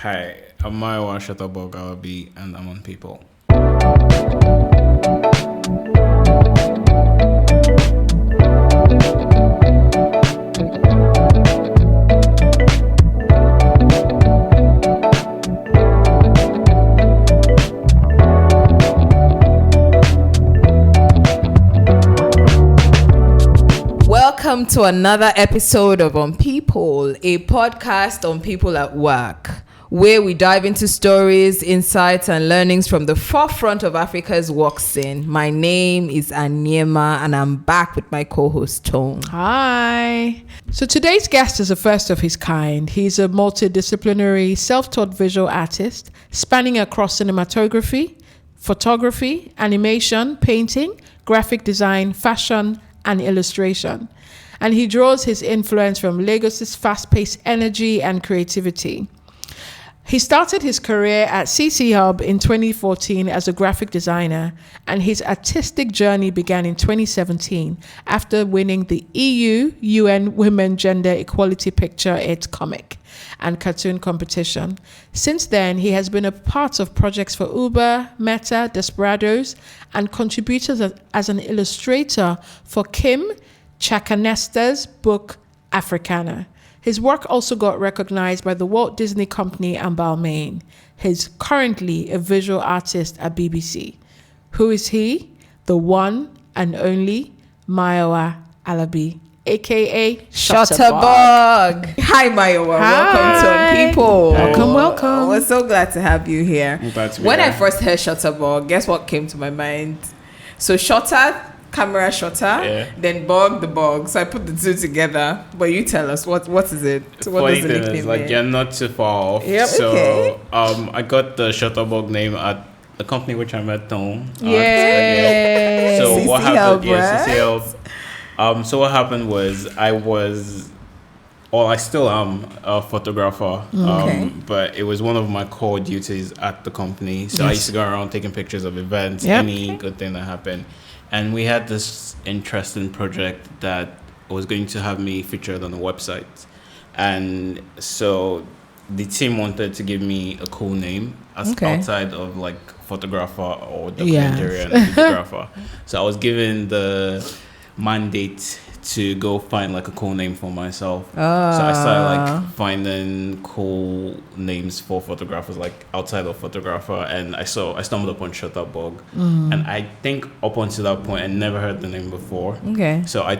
Hi, I'm Mayowa Alabi, and I'm OnPeople. Welcome to another episode of OnPeople, a podcast on people at work, where we dive into stories, insights, and learnings from the forefront of Africa's work scene. My name is Anyema, and I'm back with my co-host, Tone. Hi. So today's guest is a first of his kind. He's a multidisciplinary, self-taught visual artist, spanning across cinematography, photography, animation, painting, graphic design, fashion, and illustration. And he draws his influence from Lagos's fast-paced energy and creativity. He started his career at CcHub in 2014 as a graphic designer, and his artistic journey began in 2017 after winning the EU-UN Women Gender Equality Picture It comic and cartoon competition. Since then, he has been a part of projects for Uber, Meta, Desperados, and contributed as an illustrator for Kim Chakanesta's book Africana. His work also got recognized by the Walt Disney Company and Balmain. He's currently a visual artist at BBC. Who is he? The one and only Mayowa Alabi, aka Shutterbug. Hi, Mayowa. Welcome to OnPeople. Welcome. We're so glad to have you here. When here. I first heard Shutterbug, guess what came to my mind? So Shutter, camera shutter, then bug, the bug. So I put the two together. But you tell us, what is it? What Funny does the thing nickname is, like, mean? you're not too far off. Yep, so, okay. I got the Shutterbug name at the company which I met Tom. Yay. So what happened? CcHub, Yeah, right? CcHub. So what happened was I still am a photographer, Okay. but it was one of my core duties at the company. So I used to go around taking pictures of events, Yep. any good thing that happened. And we had this interesting project that was going to have me featured on a website. And so the team wanted to give me a cool name outside of like photographer or documentary and videographer. So I was given the mandate to go find like a cool name for myself. So I started like finding cool names for photographers like outside of photographer, and I stumbled upon Shutterbug. And I think up until that point I never heard the name before. Okay. So I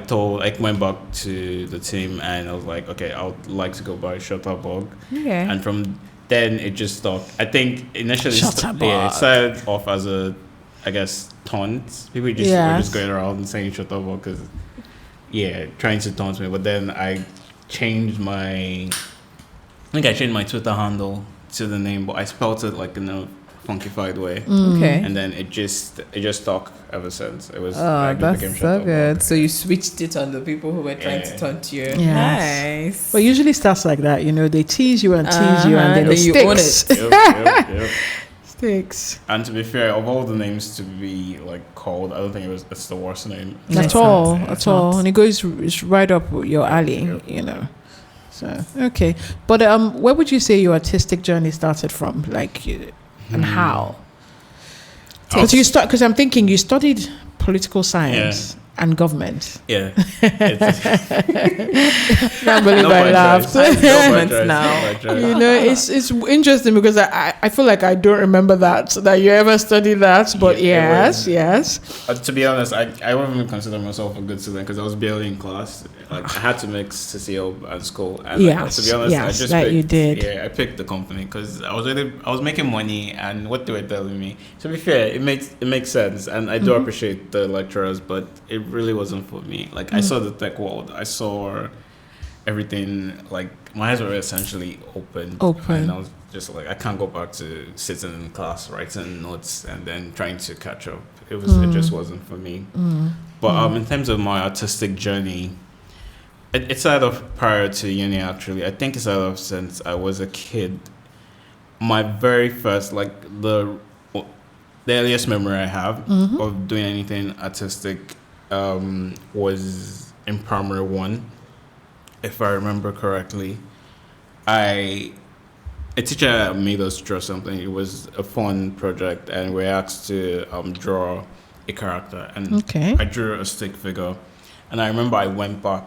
went back to the team and I was like, okay, I would like to go by Shutterbug. Okay. And from then it just stuck. I think initially Shutterbug. it started off as a, I guess, taunt. People were just going around and saying Shutterbug because trying to taunt me. But then I changed my Twitter handle to the name, but I spelled it like in a funkified way. Okay. And then it just stuck ever since. It was That's became so Shutterbug. good. So you switched it on the people who were trying to taunt you. Yes. Nice. Well, usually starts like that, they tease you and tease you, and then it you own sticks. it. Yep. Sticks. And to be fair, of all the names to be like called, I don't think it's the worst name. At all. And it's right up your alley, So, okay. But where would you say your artistic journey started from? Like, and how? Because I'm thinking you studied political science and government. Yeah. Can't believe I laughed. Government now. It's interesting because I feel like I don't remember that you ever studied that. But yes. To be honest, I wouldn't even consider myself a good student because I was barely in class. Like I had to mix CcHub and school. And to be honest, I just that picked, you did. Yeah, I picked the company because I was making money, and what they were telling me. To be fair, it makes sense, and I do appreciate the lecturers, but it really wasn't for me. Like I saw the tech world, I saw everything. Like my eyes were essentially open, and I was just like, I can't go back to sitting in class writing notes and then trying to catch up. It just wasn't for me. But in terms of my artistic journey, it started off prior to uni. Actually, I think it started off since I was a kid. My very first, like the earliest memory I have of doing anything artistic was in primary one, if I remember correctly. I a teacher made us draw something. It was a fun project, and we were asked to draw a character. And Okay. I drew a stick figure. And I remember I went back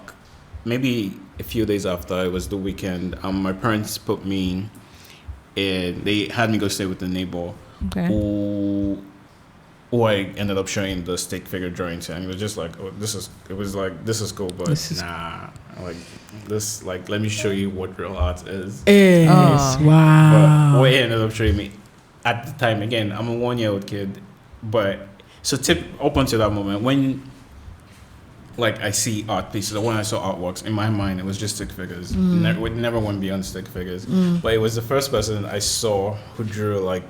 maybe a few days after, it was the weekend. My parents put me in, they had me go stay with the neighbor Okay. who I ended up showing the stick figure drawing to, and he was just like, "Oh, this is." It was like, "This is cool, but nah, like this, like, let me show you what real art is." Yes. Oh. But Wow. what he ended up showing me at the time, again, I'm a 1-year-old kid, but so up until that moment, when like I see art pieces, or when I saw artworks, in my mind it was just stick figures. We never went beyond stick figures. But it was the first person I saw who drew like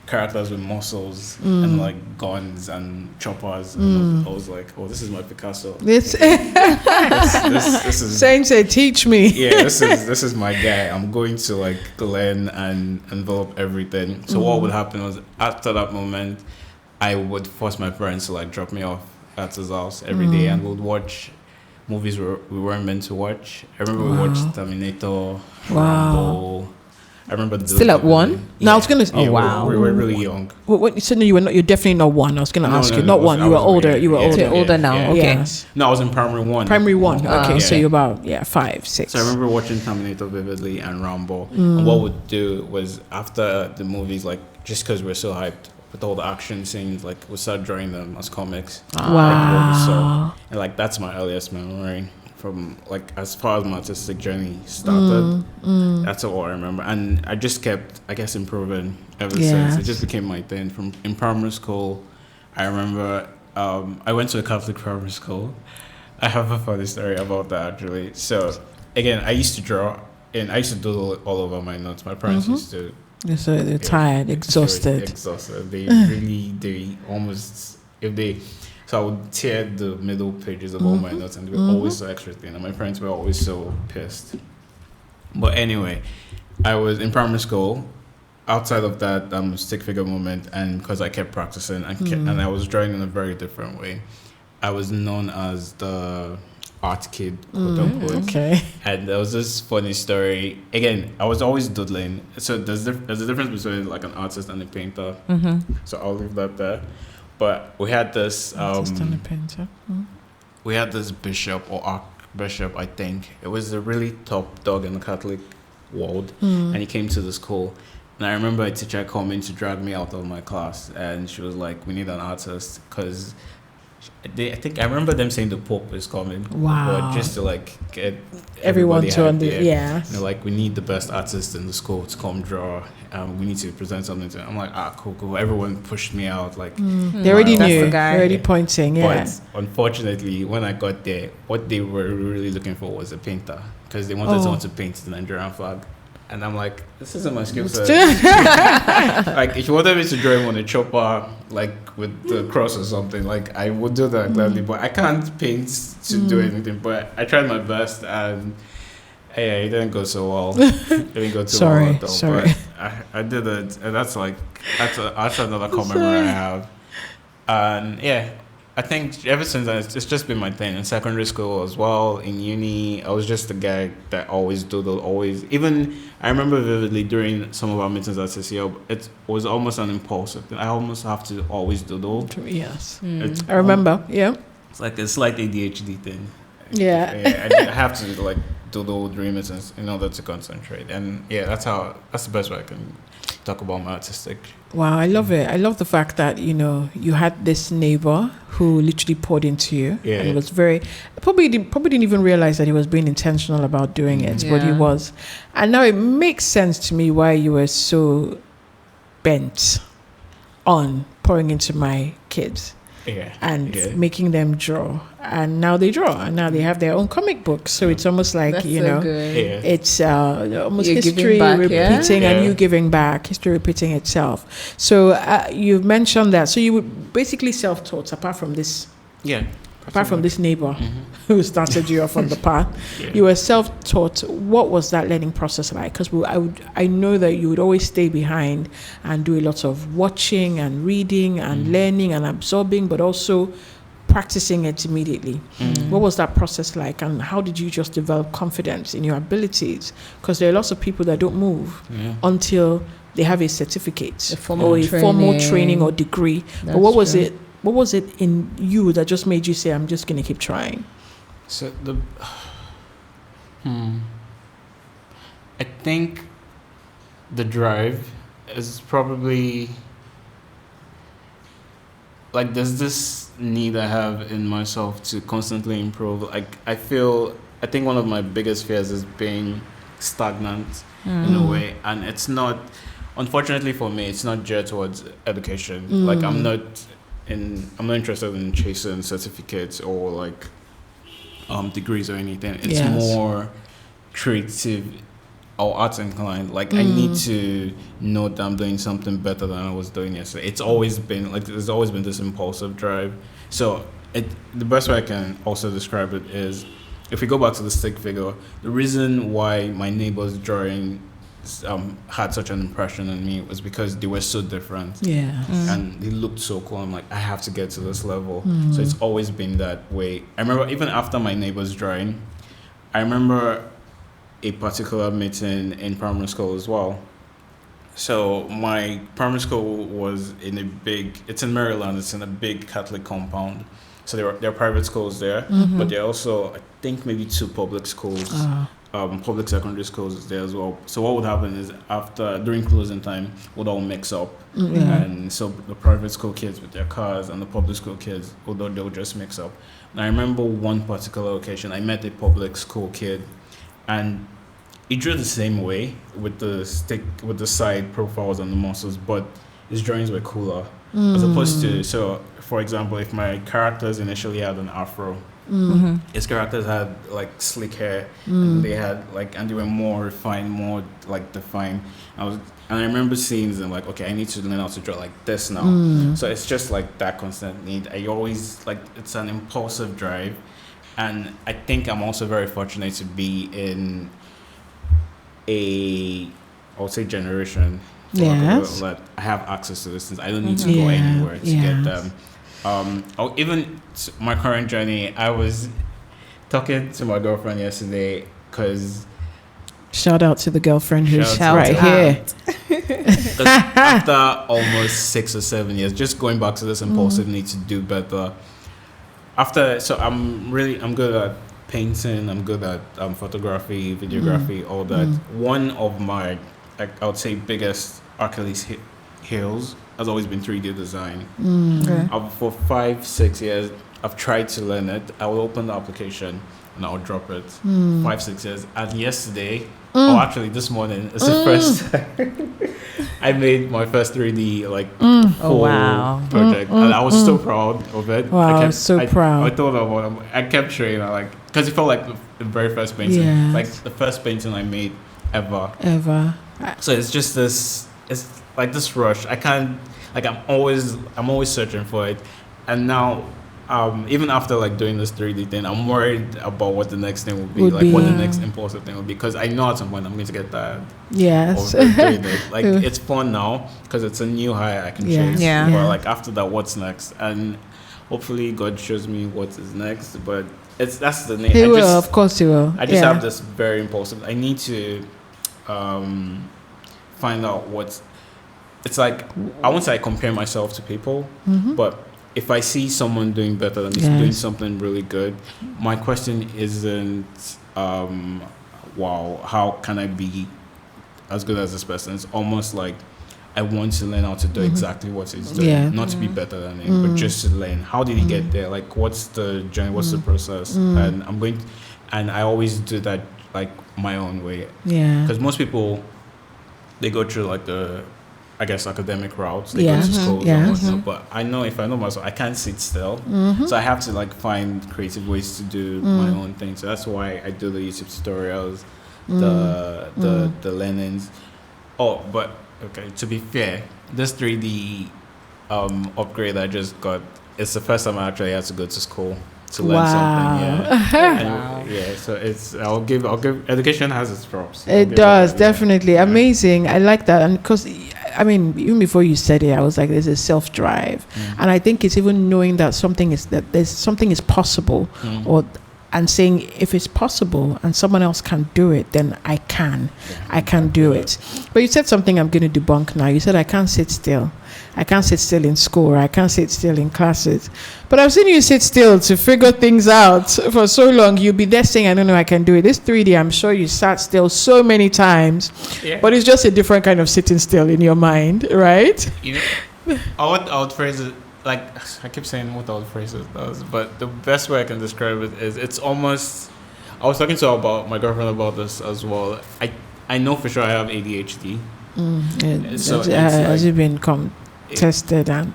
characters with muscles and like guns and choppers. And I was like, oh, this is my Picasso. This This is saying, say, teach me. yeah, this is my guy. I'm going to like learn and envelop everything. So what would happen was, after that moment, I would force my parents to like drop me off at his house every day, and we'd watch movies we weren't meant to watch. I remember we watched Terminator, Rambo. I remember Still at one? No, I was gonna. Oh, wow. We were really young. So no, you're definitely not one. I was gonna ask you. No, Not I one. was- You I were was older. really- You were yeah, older. You're older now. yeah. Okay. Yes. No, I was in primary one. Primary one. Okay, so Yeah. you're about 5, 6. So I remember watching Terminator vividly and Rambo. And what we'd do was, after the movies, like, just because we're so hyped with all the action scenes, like, we start drawing them as comics. Like, what we saw. And like, that's my earliest memory from like, as far as my artistic journey started. That's all I remember. And I just kept, I guess, improving ever since. It just became my thing. From in primary school, I remember I went to a Catholic primary school. I have a funny story about that, actually. So again, I used to draw, and I used to doodle all over my notes. My parents used to. So they're tired, exhausted. Exhausted. They almost, if they, so I would tear the middle pages of all my notes, and they were always so extra thin, and my parents were always so pissed. But anyway, I was in primary school. Outside of that stick figure moment, and because I kept practicing and I was drawing in a very different way, I was known as the art kid, quote unquote. Okay. And there was this funny story. Again, I was always doodling. So there's a difference between like an artist and a painter. So I'll leave that there. But we had this Artist and a painter. we had this bishop or archbishop, I think. It was a really top dog in the Catholic world, and he came to the school. And I remember a teacher coming to drag me out of my class, and she was like, "We need an artist," because I remember them saying the Pope is coming. Wow. But just to like get Everyone everybody to hyped, understand. Yeah. They're like, we need the best artist in the school to come draw. We need to present something to them. I'm like, cool. Everyone pushed me out. Like, They already That's knew. the guy. They're already pointing. Yeah. But unfortunately, when I got there, what they were really looking for was a painter, because they wanted someone to paint the Nigerian flag. And I'm like, this isn't my skill set. Like, if you wanted me to draw him on a chopper, like with the cross or something, like, I would do that gladly. But I can't paint to do anything. But I tried my best, and hey, it didn't go so well. It didn't go too well at all. Sorry. But I did it, and that's another common memory I have. And yeah, I think ever since then, it's just been my thing. In secondary school as well, in uni, I was just the guy that always doodled, always. Even, I remember vividly during some of our meetings at CcHub, it was almost an impulsive thing. I almost have to always doodle. Yes. It's I remember. Yeah. It's like a slight ADHD thing. Yeah. I have to like doodle during meetings in order to concentrate. And yeah, that's the best way I can talk about my artistic. Wow, I love it. I love the fact that, you had this neighbor who literally poured into you. Yeah. And it was probably didn't even realize that he was being intentional about doing it, but he Yeah. was. And now it makes sense to me why you were so bent on pouring into my kids Yeah. and Yeah. making them draw. And now they draw, and now they have their own comic books. So it's almost like, That's so good. Yeah. it's almost You're history giving back, yeah? repeating and Yeah. you giving back, history repeating itself. So you've mentioned that. So you were basically self-taught apart from this neighbor who started you off on the path. Yeah. You were self-taught. What was that learning process like? Because I know that you would always stay behind and do a lot of watching and reading and learning and absorbing, but also practicing it immediately. What was that process like, and how did you just develop confidence in your abilities? Because there are lots of people that don't move until they have a certificate or a formal training or degree. But what was it? What was it in you that just made you say, "I'm just going to keep trying"? So I think the drive is probably like there's this need I have in myself to constantly improve. Like I think one of my biggest fears is being stagnant in a way, and it's not. Unfortunately for me, it's not geared towards education. Like I'm not interested in chasing certificates or like degrees or anything. It's more creative or arts inclined. Like I need to know that I'm doing something better than I was doing yesterday. It's always been like there's always been this impulsive drive. So the best way I can also describe it is if we go back to the stick figure, the reason why my neighbor's drawing had such an impression on me was because they were so different. And they looked so cool. I'm like, I have to get to this level. So it's always been that way. I remember even after my neighbor's drawing, I remember a particular meeting in primary school as well. So my primary school was it's in Maryland, it's in a big Catholic compound. So there are private schools there, but there are also, I think, maybe 2 public schools. Public secondary schools there as well. So what would happen is during closing time, would all mix up, and so the private school kids with their cars and the public school kids, although they'll just mix up. And I remember one particular occasion, I met a public school kid, and he drew the same way with the side profiles and the muscles, but his drawings were cooler as opposed to. So, for example, if my characters initially had an afro. His characters had like slick hair, and they were more refined, more like defined. And I remember seeing them like, okay, I need to learn how to draw like this now. So it's just like that constant need. I always it's an impulsive drive, and I think I'm also very fortunate to be in I would say generation. That I have access to these things. I don't need to go anywhere to get them. Even my current journey, I was talking to my girlfriend yesterday because shout out to the girlfriend who's right here. After almost 6 or 7 years, just going back to this impulsive need to do better. I'm good at painting. I'm good at photography, videography, all that. One of my, I would say, biggest Achilles heels has always been 3D design. For 5-6 years, I've tried to learn it. I will open the application and I'll drop it. 5-6 years. And yesterday, actually this morning, it's the first time I made my first 3D full project, and I was so proud of it. Wow, I thought about it. I kept showing it, because it felt like the very first painting, like the first painting I made ever. So it's just this. It's like this rush. I can't. I'm always searching for it, and now. Even after doing this 3D thing, I'm worried about what the next thing will be, what the next impulsive thing will be, because I know at some point I'm going to get tired. Yes. Of doing it. It's fun now because it's a new high I can chase. Yeah. But after that, what's next? And hopefully God shows me what is next. But that's the name. Of course he will. I just have this very impulsive. I need to find out what's. It's I won't say I compare myself to people, but if I see someone doing better than me, doing something really good, my question isn't, wow, how can I be as good as this person? It's almost like I want to learn how to do exactly what he's doing, not to be better than him, but just to learn. How did he get there? what's the journey? What's the process? And and I always do that my own way. Yeah. Because most people, they go through the, I guess, academic routes. They go to schools and whatnot. But I know if I know myself, I can't sit still. So I have to find creative ways to do my own thing. So that's why I do the YouTube tutorials, the learnings. Oh, but okay, to be fair, this 3D upgrade I just got, it's the first time I actually had to go to school to learn something. Yeah. So I'll give education has its props. It does, definitely. Amazing. I like that. And because I mean, even before you said it, I was like, there's a self-drive. And I think it's even knowing that there's something is possible, and saying, if it's possible and someone else can do it, then I can do it. But you said something I'm going to debunk now. You said I can't sit still. I can't sit still in school, or I can't sit still in classes. But I've seen you sit still to figure things out for so long. You'll be there saying, I don't know, I can do it. This 3D, I'm sure you sat still so many times, but it's just a different kind of sitting still in your mind, right? You know, I would phrase it, like, I keep saying what I would phrase it does, but the best way I can describe it is it's almost, I was talking to my girlfriend about this as well. I know for sure I have ADHD. So has it been tested? And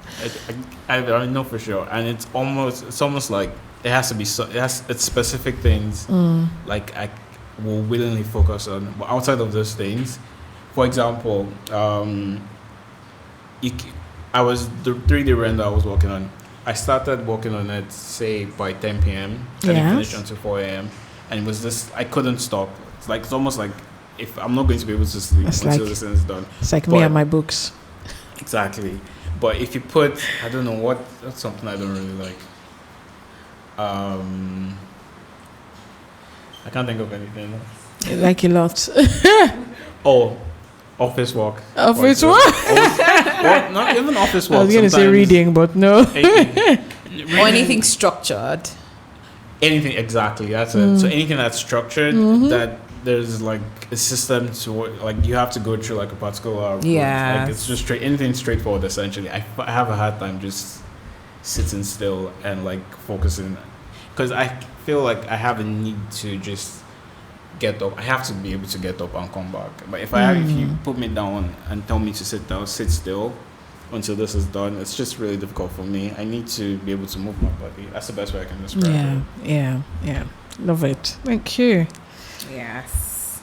I know for sure, and it's almost like it has to be it's specific things like I will willingly focus on, but outside of those things, for example, I was the 3D render I was working on. I started working on it say by 10 p.m. and it finished until 4 a.m. and it was just I couldn't stop. It's almost like if I'm not going to be able to sleep until this thing is done. It's like me and my books. Exactly. But if you put, I don't know that's something I don't really like. I can't think of anything. I like a lot. Office work. Office work? Well, not even office work. I was going to say reading, but no. Or anything structured. Anything, exactly. That's it. So anything that's structured, that there's like a system to like you have to go through like a particular approach. Like it's just anything straightforward essentially. I have a hard time just sitting still and like focusing, because I feel like I have a need to just get up. I have to be able to get up and come back. But if you put me down and tell me to sit still until this is done, it's just really difficult for me. I need to be able to move my body. That's the best way I can describe it. Yeah. Love it. Thank you. Yes.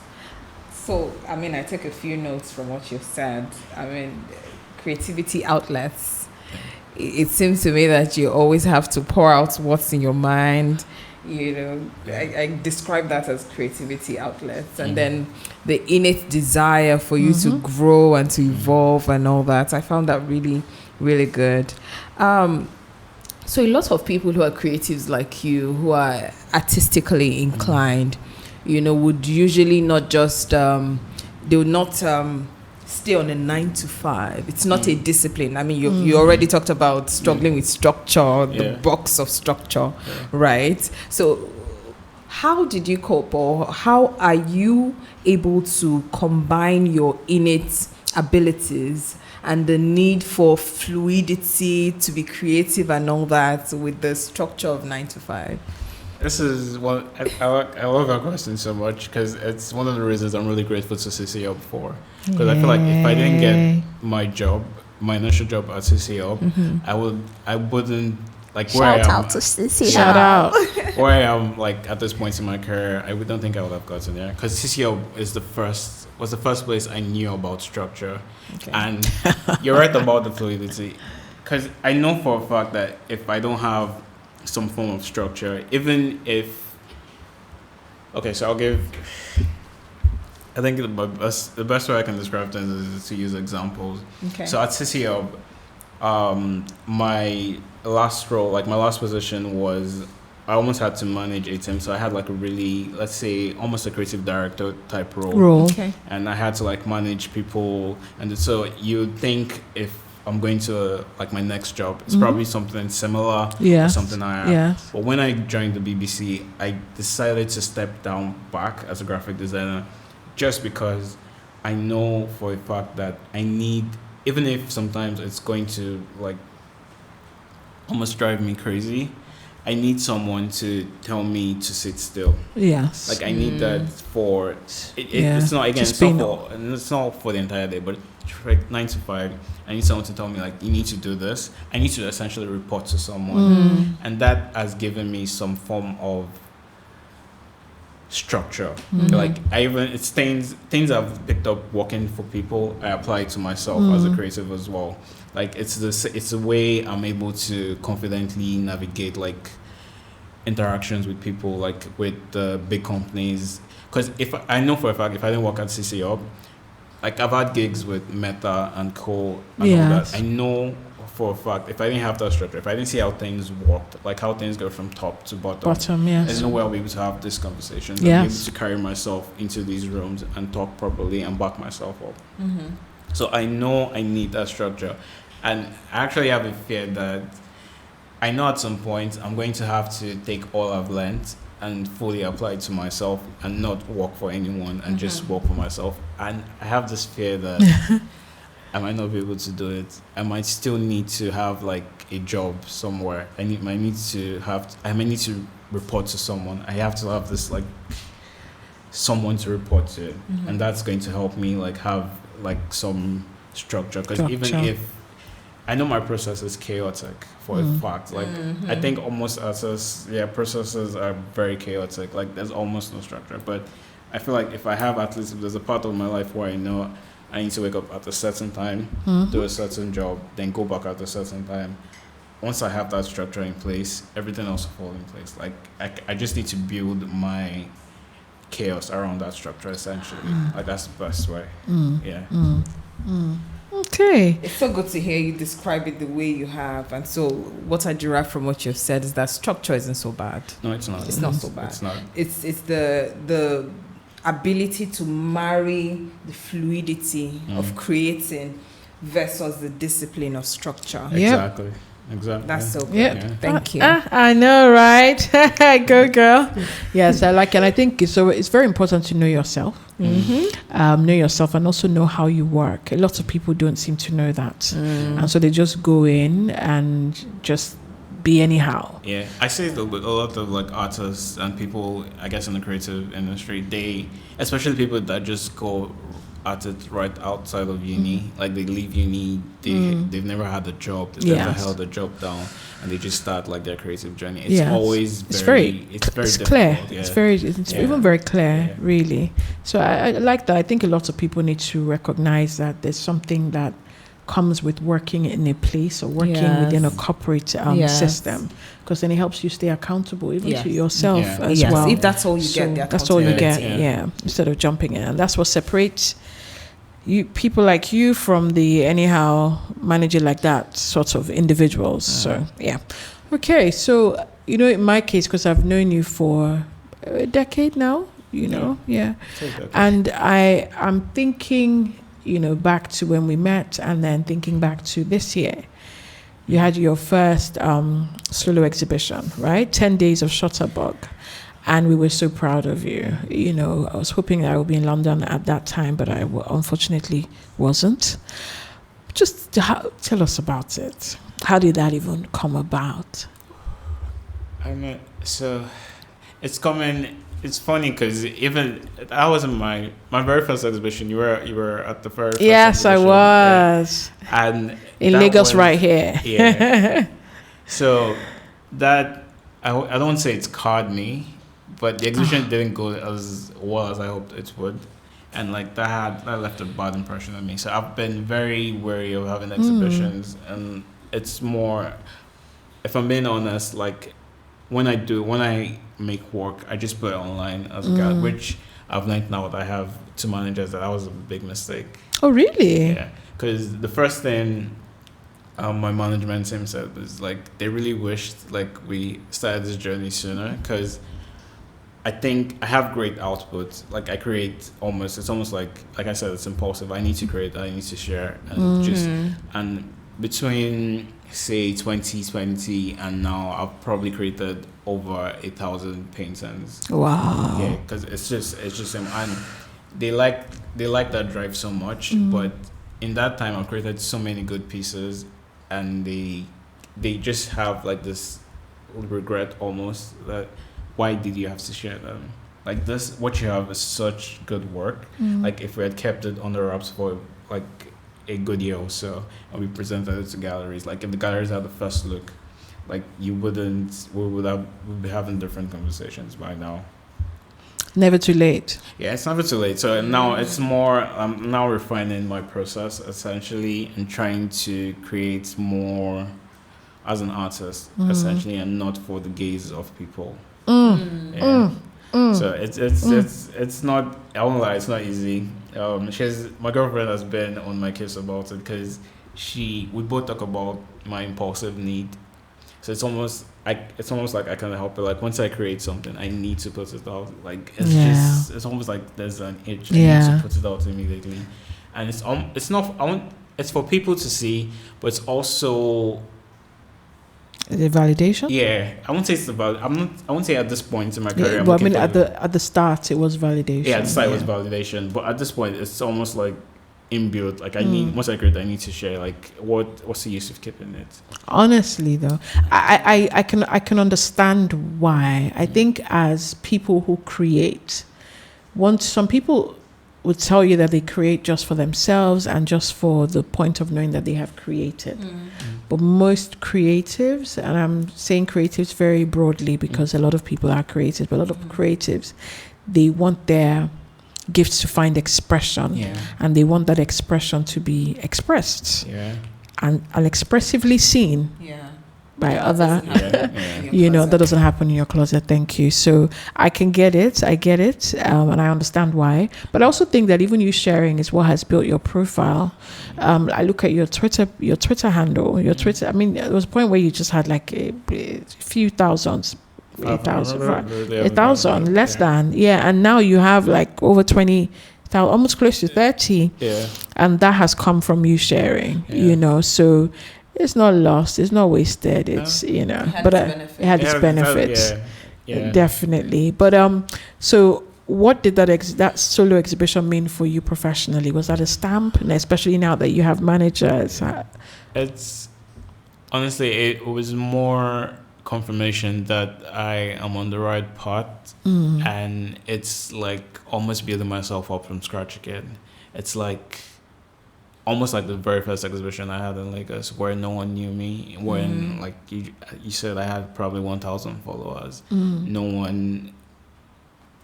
So, I mean, I took a few notes from what you've said. I mean, creativity outlets. It seems to me that you always have to pour out what's in your mind. You know, I describe that as creativity outlets, and then the innate desire for you to grow and to evolve and all that. I found that really, really good. So a lot of people who are creatives like you, who are artistically inclined, you know, would usually not just, they would not stay on a 9 to 5. It's not a discipline. I mean, you already talked about struggling with structure, the box of structure, right? So how did you cope, or how are you able to combine your innate abilities and the need for fluidity to be creative and all that with the structure of 9 to 5? This is one I love that question so much, because it's one of the reasons I'm really grateful to CcHub for. Because I feel like if I didn't get my initial job at CcHub, I wouldn't like where I am. Shout out to CcHub. Shout out. Where I am like at this point in my career, I don't think I would have gotten there, because CcHub was the first place I knew about structure. Okay. And you're right about the fluidity, because I know for a fact that if I don't have some form of structure, even if so I think the best way I can describe things is to use examples. So at CcHub, my last role, like my last position, was I almost had to manage a team. So I had like a really, let's say, almost a creative director type role. And I had to like manage people, and so you'd think if I'm going to like my next job, it's probably something similar, or something I have. But when I joined the BBC, I decided to step down back as a graphic designer, just because I know for a fact that I need, even if sometimes it's going to like almost drive me crazy, I need someone to tell me to sit still. Yes. Like I need that for it's not, again, it's not for the entire day, but like 9 to 5, I need someone to tell me like, you need to do this. I need to essentially report to someone, and that has given me some form of structure. Like it's things I've picked up working for people, I apply to myself as a creative as well. Like it's a way I'm able to confidently navigate like interactions with people, like with big companies. Because if I know for a fact, if I didn't work at CcHub, like I've had gigs with Meta and Co and all Yes. that. I know for a fact if I didn't have that structure, if I didn't see how things worked, like how things go from top to bottom, Yes. there's no way I'll be able to have this conversation. Yes. I'll be able to carry myself into these rooms and talk properly and back myself up. So I know I need that structure. And I actually have a fear that I know at some point I'm going to have to take all I've learned and fully apply it to myself and not work for anyone and just work for myself. And I have this fear that I might not be able to do it. I might still need to have like a job somewhere. I might need to report to someone. I have to have this like someone to report to, and that's going to help me like have like some structure. Because even if I know my process is chaotic for a fact, like I think almost processes are very chaotic. Like there's almost no structure. But I feel like if there's a part of my life where I know I need to wake up at a certain time, do a certain job, then go back at a certain time. Once I have that structure in place, everything else will fall in place. Like I just need to build my chaos around that structure, essentially. Like that's the best way. Yeah. Okay. It's so good to hear you describe it the way you have. And so what I derive from what you've said is that structure isn't so bad. No, it's not. It's not so bad. It's not. It's the ability to marry the fluidity of creating versus the discipline of structure. Exactly. That's so good. Yeah. Thank you. I know, right? Go, girl. Yes, I like, and I think it's very important to know yourself. Know yourself and also know how you work. A lot of people don't seem to know that, and so they just go in and just be anyhow. Yeah, I see it with a lot of like artists and people, I guess, in the creative industry. Especially people that just go at it right outside of uni, like they leave uni, they've never had a job, they've never held a job down, and they just start like their creative journey. It's always it's very clear. Yeah. It's even very clear, really. So I like that. I think a lot of people need to recognize that there's something that comes with working in a place or working within a corporate system, because then it helps you stay accountable even to yourself as well. If that's all you get, that's all you get. Instead of jumping in, and that's what separates you, people like you, from the anyhow manager like that sort of individuals. So okay. So in my case, because I've known you for a decade now, and I'm thinking, back to when we met, and then thinking back to this year. You had your first solo exhibition, right? 10 Days of Shutterbug. And we were so proud of you. I was hoping I would be in London at that time, but I unfortunately wasn't. Just tell us about it. How did that even come about? So it's coming. It's funny because even I wasn't my very first exhibition. You were at the very first Yes, I was. And in Lagos, right here. Yeah. So that I don't want to say it's scarred me, but the exhibition didn't go as well as I hoped it would, and like that left a bad impression on me. So I've been very wary of having exhibitions, and it's more, if I'm being honest, like when I make work, I just put it online as a guide, which I've learned now that I have two managers that was a big mistake. Oh, really? Yeah, because the first thing my management team said was like they really wished like we started this journey sooner, because I think I have great output. Like I create it's almost like I said, it's impulsive. I need to create, I need to share, and and between say 2020 and now, I've probably created over 1,000 paintings. Wow. Yeah, because it's just and they like that drive so much, but in that time I've created so many good pieces, and they just have like this regret almost that why did you have to share them? Like this, what you have is such good work. Like if we had kept it under wraps for like a good year or so, and we presented it to galleries, like if the galleries had the first look, like we would be having different conversations by now. Never too late. Yeah, it's never too late. So now it's more, I'm now refining my process essentially and trying to create more as an artist essentially, and not for the gaze of people. So it's not, I won't lie, it's not easy. My girlfriend has been on my case about it because we both talk about my impulsive need. So it's almost like I kind of help it. Like once I create something, I need to put it out. Like it's almost like there's an itch. I need to put it out immediately, and it's not. It's for people to see, but it's also the validation. Yeah, I won't say it's about. I won't say at this point in my career. Yeah, but I mean, at the start, it was validation. Yeah, at the start it was validation, but at this point, it's almost like inbuilt. Like I need once I create, I need to share. Like what's the use of keeping it? Honestly, though, I can understand why. I think as people who create, some people would tell you that they create just for themselves and just for the point of knowing that they have created. But most creatives, and I'm saying creatives very broadly because a lot of people are creatives, but a lot of creatives, they want their gifts to find expression, and they want that expression to be expressed and expressively seen by other. That doesn't happen in your closet. Thank you. So I can get it. I get it, and I understand why. But I also think that even you sharing is what has built your profile. I look at your Twitter handle, your Twitter. I mean, there was a point where you just had like a few thousands. 8,000 less than and now you have like over 20,000, almost close to 30, and that has come from you sharing. So it's not lost, it's not wasted. It's it had its benefits. Definitely. But so what did that solo exhibition mean for you professionally? Was that a stamp, and especially now that you have managers? It's honestly, it was more confirmation that I am on the right path, and it's like almost building myself up from scratch again. It's like almost like the very first exhibition I had in Lagos, where no one knew me. When like you said, I had probably 1,000 followers. No one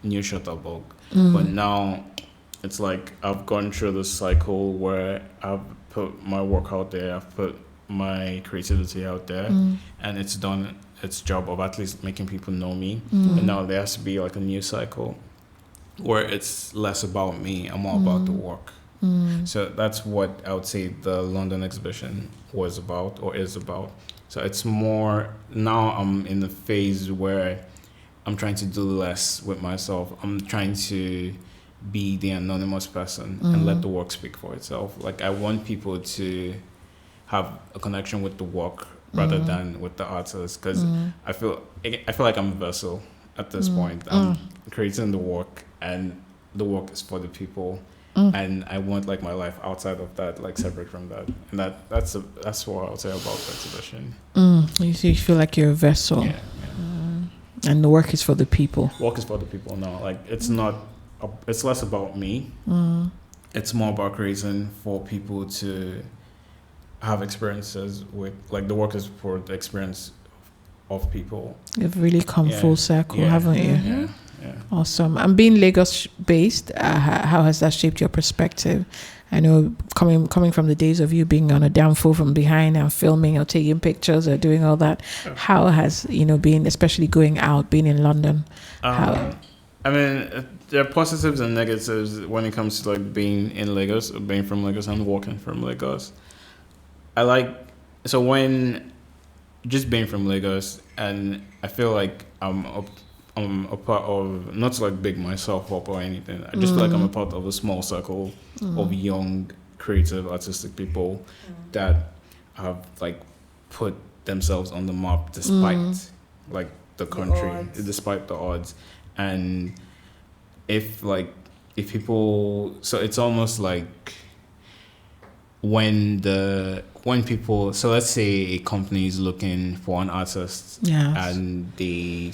knew Shutterbug, but now it's like I've gone through this cycle where I've put my work out there, I've put my creativity out there, and it's done its job of at least making people know me. And now there has to be like a new cycle where it's less about me and more about the work. So that's what I would say the London exhibition was about or is about. So it's more, now I'm in the phase where I'm trying to do less with myself. I'm trying to be the anonymous person and let the work speak for itself. Like I want people to have a connection with the work rather than with the artist, because I feel like I'm a vessel at this point. I'm creating the work, and the work is for the people, and I want like my life outside of that, like separate from that, and that's what I'll say about the exhibition. You feel like you're a vessel, and the work is for the people. Work is for the people now. Like it's less about me. It's more about creating for people to have experiences with, like the work is for the experience of people. You've really come full circle, haven't you? Awesome. And being Lagos based, how has that shaped your perspective? I know coming from the days of you being on a downfall from behind and filming or taking pictures or doing all that, how has being, especially going out, being in London? I mean, there are positives and negatives when it comes to like being in Lagos, or being from Lagos and working from Lagos. When just being from Lagos, and I feel like I'm a part of, not to like big myself up or anything, I just feel like I'm a part of a small circle of young, creative, artistic people that have like put themselves on the map despite like the country, despite the odds. And if people, so it's almost like when people, so let's say a company is looking for an artist, and they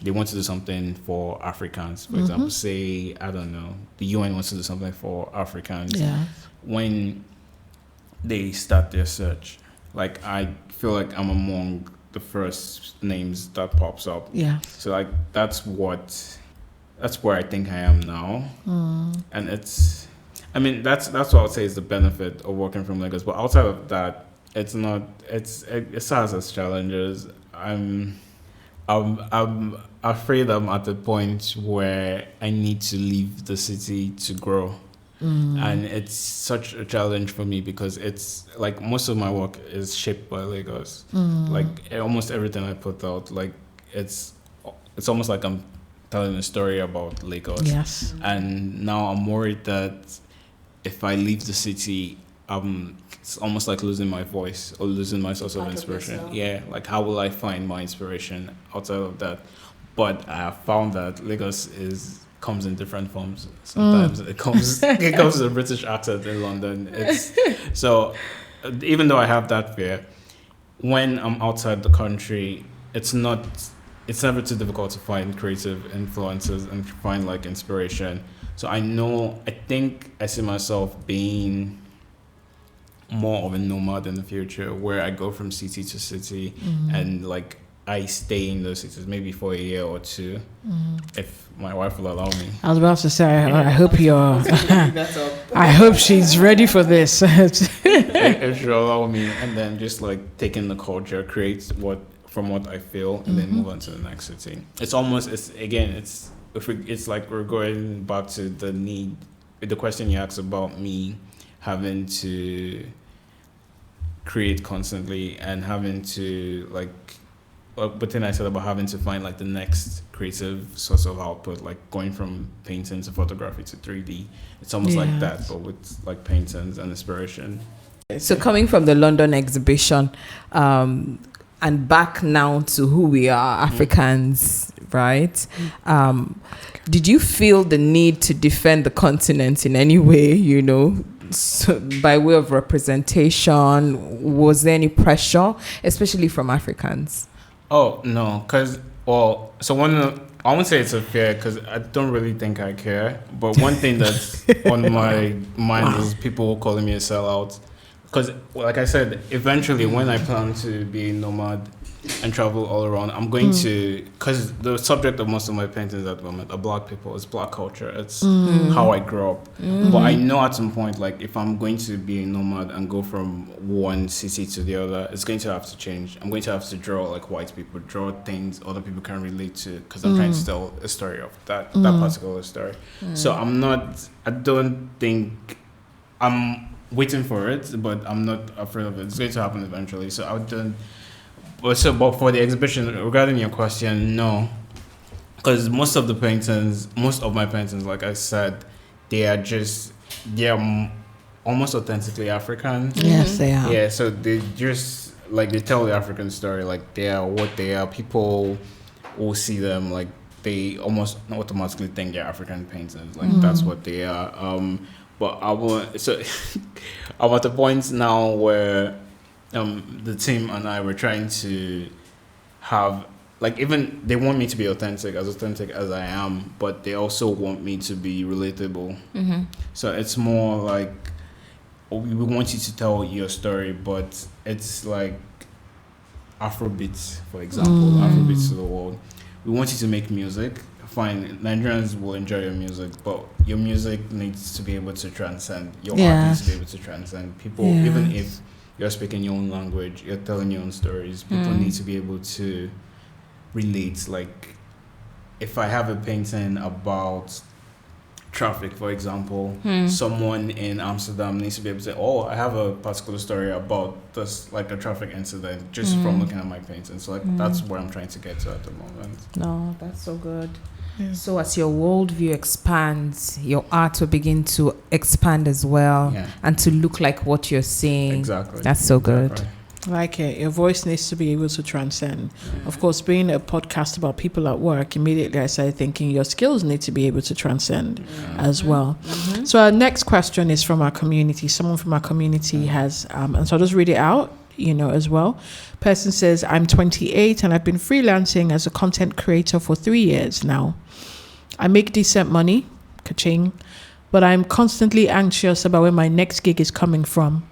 want to do something for Africans, for example, say, I don't know, the UN wants to do something for Africans. When they start their search, like I feel like I'm among the first names that pops up. So like that's where I think I am now. And that's what I would say is the benefit of working from Lagos. But outside of that, it has its challenges. I'm afraid I'm at the point where I need to leave the city to grow. And it's such a challenge for me because it's like most of my work is shaped by Lagos. Like almost everything I put out, like it's almost like I'm telling a story about Lagos. Yes. And now I'm worried that if I leave the city, it's almost like losing my voice or losing my source of inspiration. Yeah, like how will I find my inspiration outside of that? But I have found that Lagos comes in different forms. Sometimes it comes with a British accent in London. So even though I have that fear, when I'm outside the country, it's never too difficult to find creative influences and find like inspiration. So I think I see myself being more of a nomad in the future, where I go from city to city and like I stay in those cities maybe for a year or two, if my wife will allow me. I was about to say, I hope I hope she's ready for this. if she'll allow me, and then just like take in the culture, create from what I feel, and then move on to the next city. It's like we're going back to the question you asked about me having to create constantly and having to but then I said about having to find like the next creative source of output, like going from painting to photography to 3D. It's almost like that, but with like paintings and inspiration. So coming from the London exhibition, and back now to who we are, Africans, right? Did you feel the need to defend the continent in any way, so by way of representation? Was there any pressure, especially from Africans? Oh, no, I won't say it's a fear because I don't really think I care. But one thing that's on my mind is people calling me a sellout. Because, like I said, eventually when I plan to be a nomad and travel all around, I'm going to, because the subject of most of my paintings at the moment are Black people, it's Black culture, it's how I grew up. But I know at some point, like if I'm going to be a nomad and go from one city to the other, it's going to have to change. I'm going to have to draw like white people, draw things other people can relate to, because I'm trying to tell a story of that particular story. So I'm waiting for it, but I'm not afraid of it. It's going to happen eventually. But for the exhibition, regarding your question, no, because most of my paintings, like I said, they are almost authentically African. Yes, they are. Yeah, so they just like they tell the African story, like they are what they are. People will see them like they almost automatically think they're African paintings, like that's what they are. But I'm at the point now where the team and I were trying to have, like, even they want me to be authentic as I am, but they also want me to be relatable. So it's more like we want you to tell your story, but it's like Afrobeats, for example, Afrobeats to the world. We want you to make music. Fine, Nigerians will enjoy your music, but your music needs to be able to transcend. Your art needs to be able to transcend people. Even if you're speaking your own language, you're telling your own stories, people need to be able to relate. Like, if I have a painting about traffic, for example, someone in Amsterdam needs to be able to say, oh, I have a particular story about this, like a traffic incident, just from looking at my painting. So like that's where I'm trying to get to at the moment. No, that's so good. Yeah. So as your worldview expands, your art will begin to expand as well, and to look like what you're seeing. Exactly. That's so good. Exactly. I like it. Your voice needs to be able to transcend. Of course, being a podcast about people at work, immediately I started thinking your skills need to be able to transcend as well. So our next question is from our community. Someone from our community has, and so I'll just read it out, as well. Person says, I'm 28 and I've been freelancing as a content creator for 3 years now. I make decent money, ka-ching, but I'm constantly anxious about where my next gig is coming from.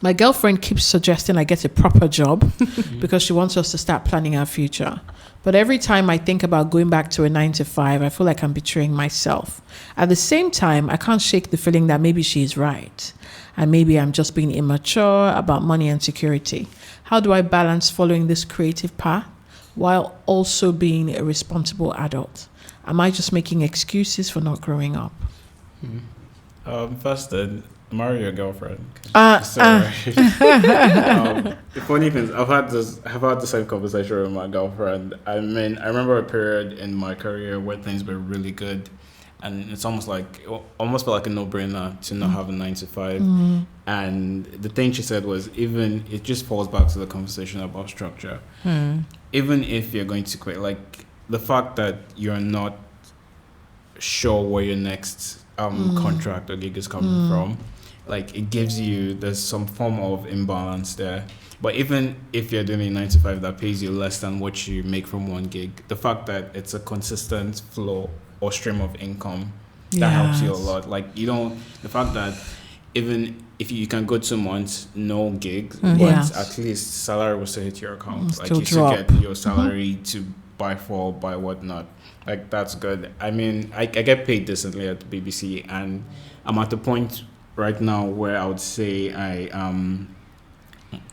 My girlfriend keeps suggesting I get a proper job because she wants us to start planning our future. But every time I think about going back to a 9-to-5, I feel like I'm betraying myself. At the same time, I can't shake the feeling that maybe she's right. And maybe I'm just being immature about money and security. How do I balance following this creative path while also being a responsible adult? Am I just making excuses for not growing up? First, marry your girlfriend. Uh, It's alright. The funny thing is, I've had the same conversation with my girlfriend. I mean, I remember a period in my career where things were really good, and it's almost felt like a no-brainer to not have a 9 to 5. And the thing she said was, even it just falls back to the conversation about structure. Even if you're going to quit, like the fact that you're not sure where your next contract or gig is coming from, like it gives you, there's some form of imbalance there. But even if you're doing a 9 to 5 that pays you less than what you make from one gig, the fact that it's a consistent flow or stream of income, that helps you a lot. Like the fact that even if you can go 2 months no gigs, but at least salary will still hit your account. Like you still get your salary to buy whatnot. Like that's good. I mean, I get paid decently at the BBC, and I'm at the point right now where I would say I'm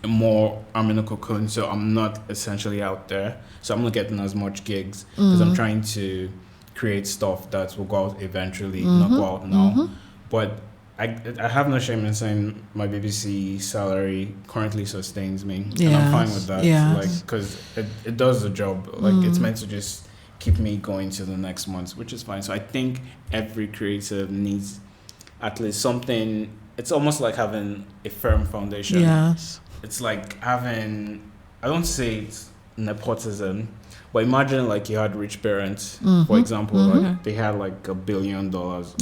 in a cocoon, so I'm not essentially out there. So I'm not getting as much gigs because I'm trying to create stuff that will go out eventually, not go out now. But I have no shame in saying my BBC salary currently sustains me, and I'm fine with that. Like, because it does the job. Like it's meant to just keep me going to the next month, which is fine. So I think every creative needs at least something. It's almost like having a firm foundation. It's like having, I don't say it's nepotism, but imagine like you had rich parents, for example, like they had like $1 billion.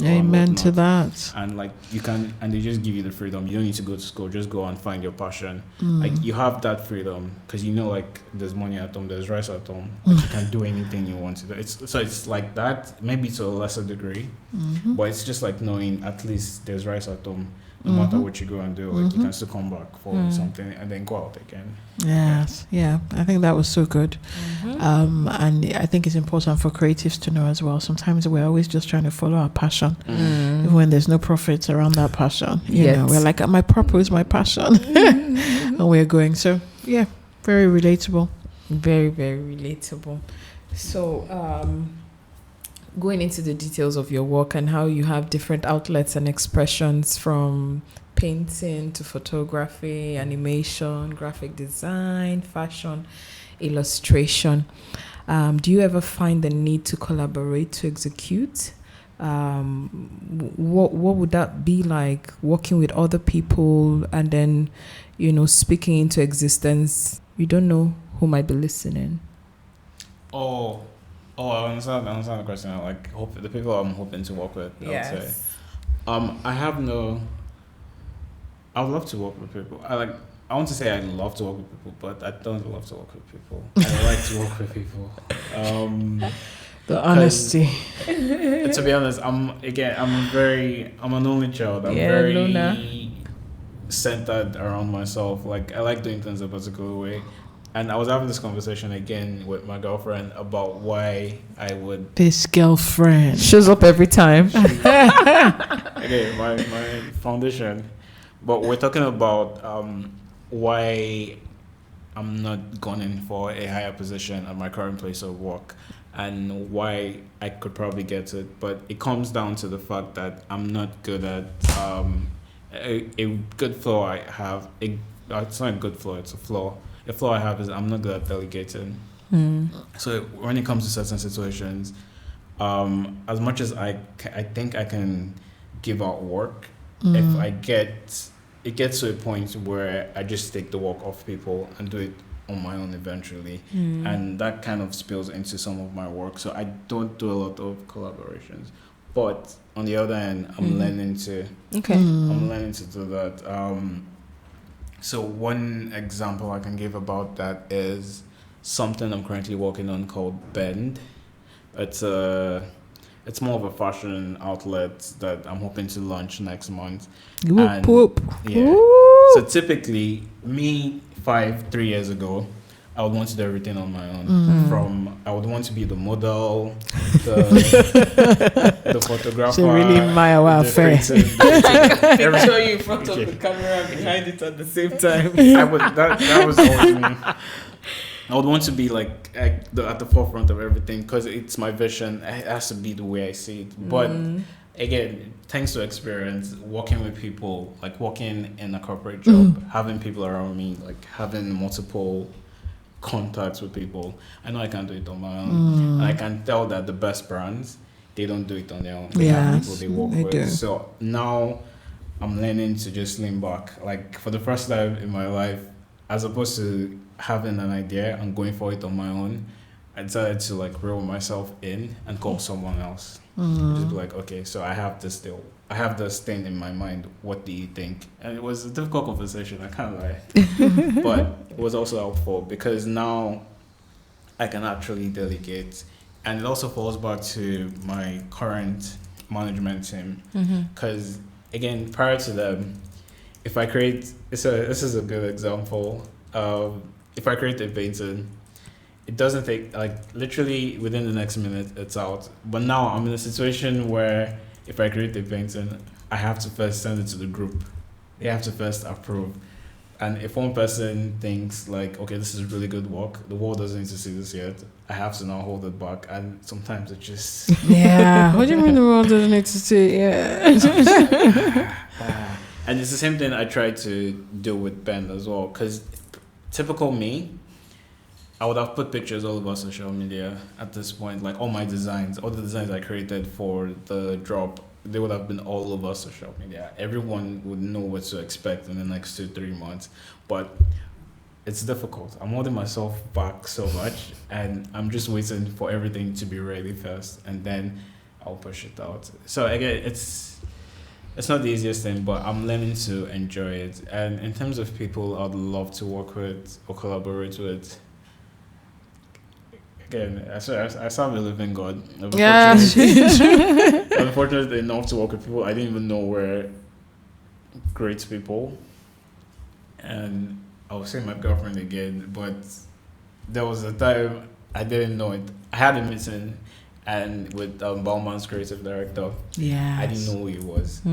Amen to that. And like and they just give you the freedom. You don't need to go to school. Just go and find your passion. Like you have that freedom because you know, like there's money at home, there's rice at home. Like you can do anything you want to do. It's like that, maybe to a lesser degree, but it's just like knowing at least there's rice at home. No matter what you go and do, like you can still come back for something and then go out again. Yes, yeah. I think that was so good. And I think it's important for creatives to know as well. Sometimes we're always just trying to follow our passion, even when there's no profits around that passion. You know, we're like, my purpose, my passion, and we're going. So yeah, very relatable. Very, very relatable. So, going into the details of your work and how you have different outlets and expressions, from painting to photography, animation, graphic design, fashion, illustration. Do you ever find the need to collaborate to execute? What would that be like, working with other people and then, speaking into existence? You don't know who might be listening. I understand the question. Like, the people I'm hoping to work with. Yes. I would say. I would love to work with people. I want to say I love to work with people, but I don't love to work with people. I like to work with people. The honesty. To be honest, I'm an only child. I'm very Luna. centered around myself. Like, I like doing things a particular way. And I was having this conversation again with my girlfriend about why I would... This girlfriend. Shows up every time. Okay, my foundation. But we're talking about why I'm not gunning for a higher position at my current place of work, and why I could probably get it. But it comes down to the fact that I'm not good at a good flaw I have. It's not a good flaw, it's a flaw. The flaw I have is I'm not good at delegating. So when it comes to certain situations, as much as I think I can give out work, if it gets to a point where I just take the work off people and do it on my own eventually, and that kind of spills into some of my work. So I don't do a lot of collaborations, but on the other hand, I'm learning to do that. So one example I can give about that is something I'm currently working on called Bend. It's more of a fashion outlet that I'm hoping to launch next month. Whoop. Yeah. So typically, me 3 years ago, I would want to do everything on my own. I would want to be the model, the photographer. So really Mayowa affair. Picture you in front of the camera and behind it at the same time. That was always me. I would want to be like at the forefront of everything because it's my vision. It has to be the way I see it. But again, thanks to experience, working with people, like working in a corporate job, having people around me, like having multiple contacts with people, I know I can do it on my own. And I can tell that the best brands, they don't do it on their own. They have people they work with. do. So now I'm learning to just lean back. Like for the first time in my life, as opposed to having an idea and going for it on my own, I decided to like reel myself in and call someone else. Just be like, okay, so I have this thing in my mind. What do you think? And it was a difficult conversation, I can't lie. But it was also helpful because now I can actually delegate. And it also falls back to my current management team. Because again, prior to them, if I create, this is a good example. If I create a painting, it doesn't take, like, literally within the next minute, it's out. But now I'm in a situation where if I create a painting, I have to first send it to the group. They have to first approve. And if one person thinks, like, okay, this is really good work, the world doesn't need to see this yet, I have to now hold it back. And sometimes it just... Yeah. What do you mean the world doesn't need to see? Yeah. And it's the same thing I try to do with Ben as well. Because typical me, I would have put pictures all over social media at this point, like all my designs, all the designs I created for the drop, they would have been all over social media. Everyone would know what to expect in the next 2-3 months, but it's difficult. I'm holding myself back so much, and I'm just waiting for everything to be ready first, and then I'll push it out. So again, it's not the easiest thing, but I'm learning to enjoy it. And in terms of people I'd love to work with or collaborate with, again, I serve a living God. Yeah. Unfortunately enough to work with people I didn't even know were great people. And I was saying my girlfriend again, but there was a time I didn't know it. I had a meeting and with Balmain's creative director. Yeah. I didn't know who he was.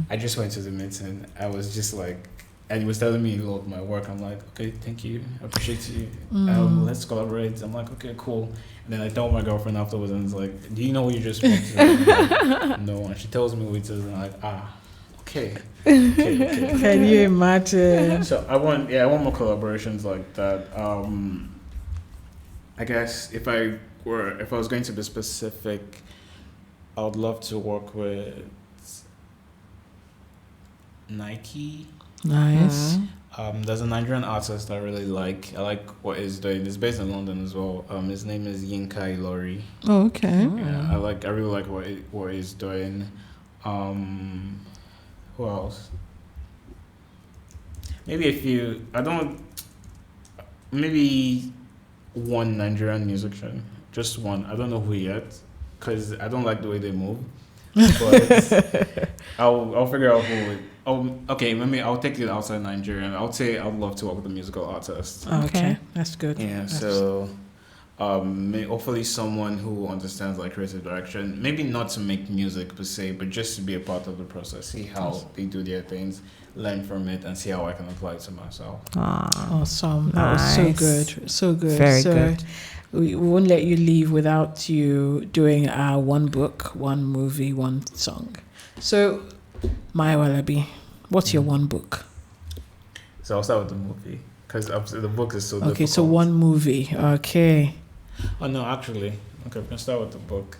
I just went to the meeting. I was just like, and he was telling me he loved my work. I'm like, okay, thank you. I appreciate you. Let's collaborate. I'm like, okay, cool. And then I tell my girlfriend afterwards, and it's like, do you know who you just spoke to? Like, no. And she tells me who it is, and I'm like, okay. Can you imagine? So I want more collaborations like that. I guess if I was going to be specific, I would love to work with Nike. Nice. There's a Nigerian artist I really like. I like what he's doing. He's based in London as well. His name is Yinka Ilori. Oh, okay. Yeah, I really like what he's doing. Who else? Maybe maybe one Nigerian musician. Just one. I don't know who yet, because I don't like the way they move. But I'll figure out who. Okay, maybe I'll take it outside Nigeria. I'll say I'd love to work with a musical artist. Okay, that's good. Yeah, so hopefully someone who understands like creative direction, maybe not to make music per se, but just to be a part of the process, see how they do their things, learn from it, and see how I can apply it to myself. Awesome. That was so good. So good. Very good. We won't let you leave without you doing one book, one movie, one song. So, Mayowa Alabi, what's your one book? So I'll start with the movie, because the book is so difficult. Okay, so one movie. Okay. Oh, no, actually. Okay, we can start with the book.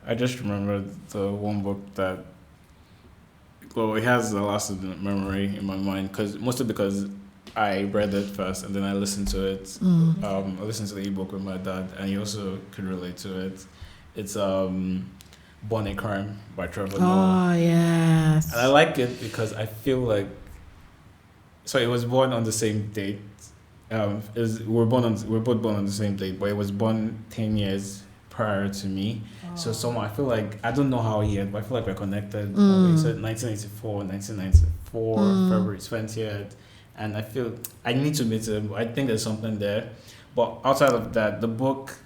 I just remembered the one book that, well, it has a lasting memory in my mind, mostly because I read it first and then I listened to it. I listened to the ebook with my dad, and he also could relate to it. It's Born a Crime by Trevor Noah. Oh, yes. And I like it because I feel like, so it was born on the same date. We're both born on the same date, but it was born 10 years prior to me. So someone, I feel like, I don't know how he had, but I feel like we're connected. So 1994, February 20th. And I feel I need to meet him. I think there's something there. But outside of that, the book,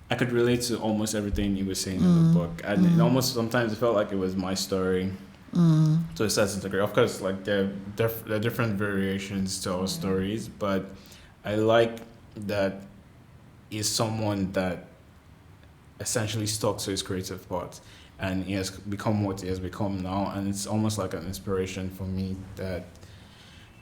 I could relate to almost everything he was saying in the book. And it almost sometimes it felt like it was my story. To a certain degree. Of course, like there are different variations to our stories, but I like that he's someone that essentially stuck to his creative part. and he has become what he has become now. And it's almost like an inspiration for me that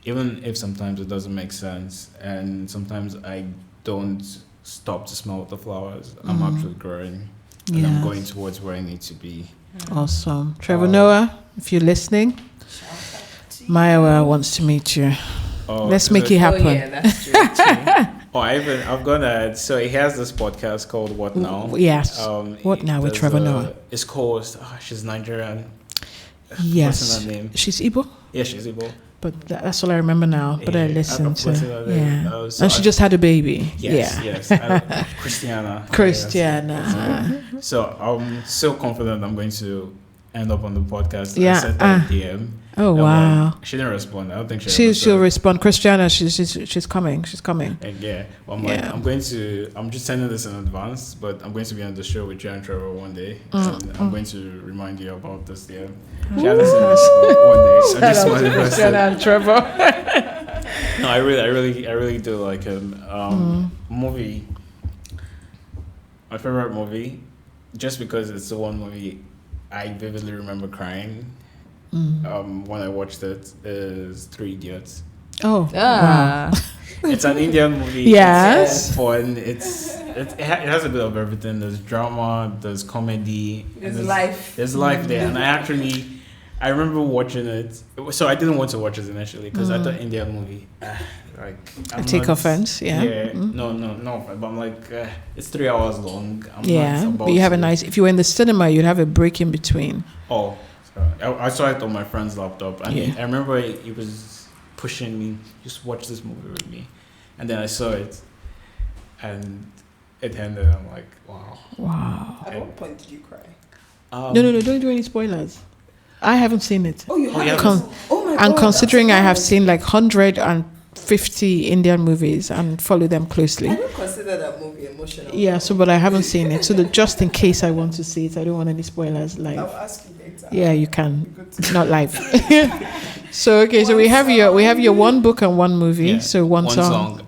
even if sometimes it doesn't make sense, and sometimes I don't stop to smell the flowers, I'm actually growing, and I'm going towards where I need to be. Awesome. Trevor Noah, if you're listening, Mayowa wants to meet you. Let's make it happen. Oh, yeah, that's true. I've gone ahead. So he has this podcast called What Now? Yes. What Now with Trevor Noah? It's called, she's Nigerian. Yes. What's her name? She's Igbo? Yeah, she's Igbo. But that's all I remember now. But I listened to. Yeah. So and she just had a baby. Yes. Christiana. So I'm so confident I'm going to end up on the podcast. Yeah. I sent her a DM. Oh, wow. She didn't respond. I don't think she'll respond. Christiana, she's coming. She's coming. Yeah. Well, I'm just sending this in advance, but I'm going to be on the show with you and Trevor one day. And I'm going to remind you about this DM. She hasn't seen this one day. So I just wanted to Christiana and Trevor. No, I really do like him. Movie. My favorite movie, just because it's the one movie I vividly remember crying. When I watched it, is 3 Idiots. Oh, wow. It's an Indian movie. Yes. It's fun. It has a bit of everything. There's drama, there's comedy, There's life. There's life there. And I remember watching it. So I didn't want to watch it initially because I thought Indian movie. I take offense. Yeah. Yeah. No. But I'm like, it's 3 hours long. But you have if you were in the cinema, you'd have a break in between. Oh. I saw it on my friend's laptop, and I remember he was pushing me, just watch this movie with me. And then I saw it, and it ended. I'm like, wow. At what point did you cry? No, don't do any spoilers. I haven't seen it. Oh, you haven't? Oh my God. And considering I have seen like 150 Indian movies and follow them closely. I don't consider that movie emotional. Yeah, but I haven't seen it. So just in case I want to see it, I don't want any spoilers live. I'll ask you later. Yeah, you can. Not live. So we have your one book and one movie. Yeah, so one song.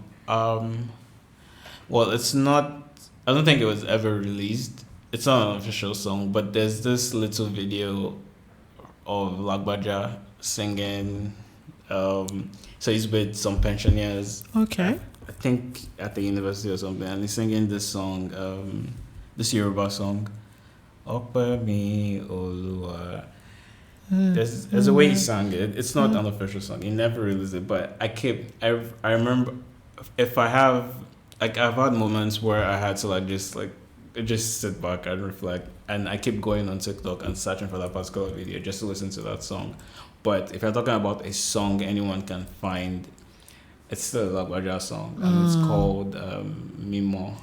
Well, it's not. I don't think it was ever released. It's not an official song, but there's this little video of Lagbaja singing. So he's with some pensioners. Okay. I think at the university or something, and he's singing this song, this Yoruba song. Ope mi Oluwa. There's a way he sang it. It's not an official song. He never released it, but I remember if I've had moments where I had to just sit back and reflect, and I keep going on TikTok and searching for that particular video just to listen to that song. But if you're talking about a song anyone can find, it's still a Lagbaja song, and it's called Mimo.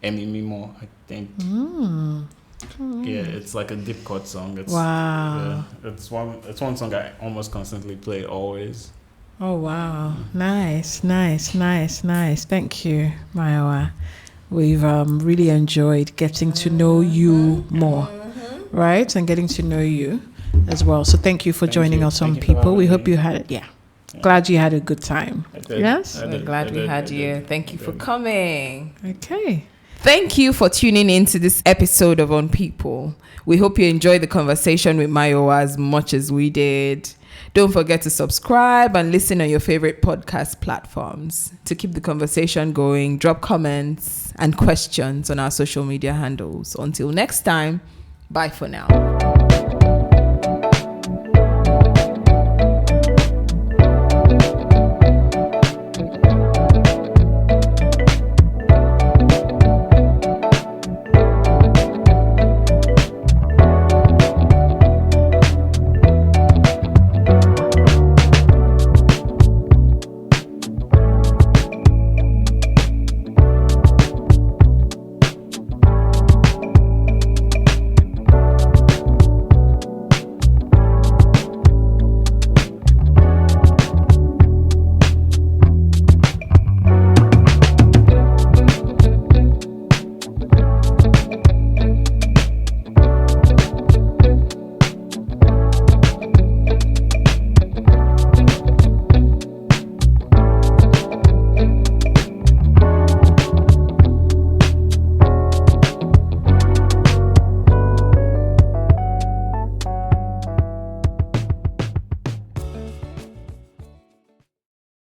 Emi Mimo, I think. Yeah, it's like a deep cut song. Wow. Yeah, it's one song I almost constantly play always. Oh wow. Nice. Thank you, Mayowa. We've really enjoyed getting to know you more. Right? And getting to know you as well. So thank you for joining us on People. We hope you had it. Yeah. Glad you had a good time. Yes? We're glad we had you. Thank you for coming. Okay. Thank you for tuning in to this episode of On People. We hope you enjoyed the conversation with Mayowa as much as we did. Don't forget to subscribe and listen on your favorite podcast platforms. To keep the conversation going, drop comments and questions on our social media handles. Until next time, bye for now.